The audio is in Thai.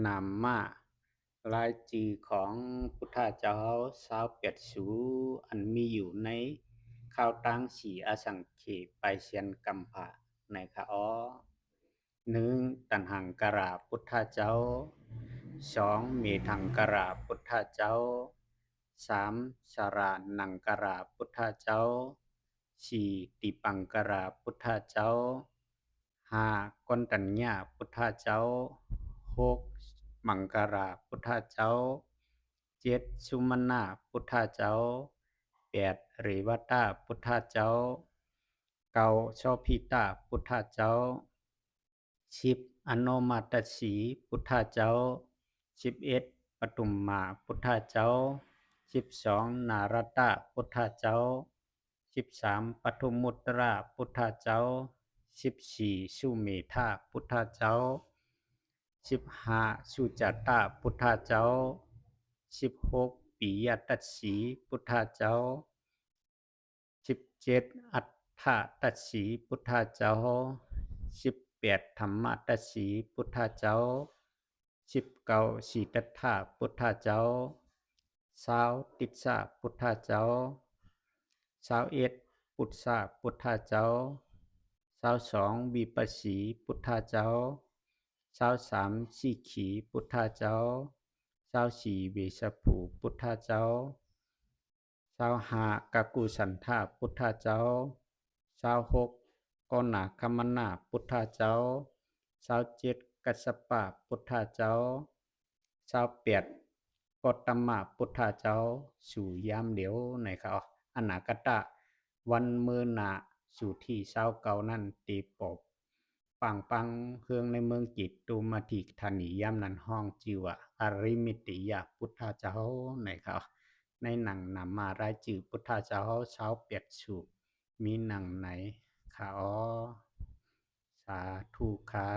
นำมารายจื่อของพุทธเจ้า28สูอันมีอยู่ในข่าวตั้งสีอสังเขปไปเชียนกัมพะในคะอ้อ1ตัณหังกราพุทธเจ้า2เมถังกราพุทธเจ้า3สารานังกราพุทธเจ้า4ติปังกราพุทธเจ้า5กนตัญญาพุทธเจ้า6มังกราพุทธเจ้า7สุมนาพุทธเจ้า8เรวตาพุทธเจ้า9ชอพิตาพุทธเจ้า10อโนมัตตสีพุทธเจ้า11ปทุมมาพุทธเจ้า12นารตะพุทธเจ้า13ปทุมมุตระพุทธเจ้า14สุเมธาพุทธเจ้า15สุจตะพุทธเจ้า16ปิยตัสสีพุทธเจ้า17อัฏฐตัสสีพุทธเจ้า18ธรรมตัสสีพุทธเจ้า19สีตัตถะพุทธเจ้า20ติสสะพุทธเจ้า21ปุตสะพุทธเจ้า22วิปัสสีพุทธเจ้า23สีขีพุทธเจ้า24เวสสภูพุทธเจ้า25กักกุสันทาพุทธเจ้า26กนาคมนาพุทธเจ้า27กัสสปะพุทธเจ้า28กตตมะพุทธเจ้าสู่ยามเดียวในเขาอนาคตะวันมือหนาสู่ที่29นั่นตีปบปังเครื่องในเมืองจิตตูมาทิธานียามนั้นห้องจิวะอริมิติยาพุทธเจ้าในเขาในหนังนำมารายจื่อพุทธเจ้า28สูมีหนังไหนขาอ้อสาธุค่ะ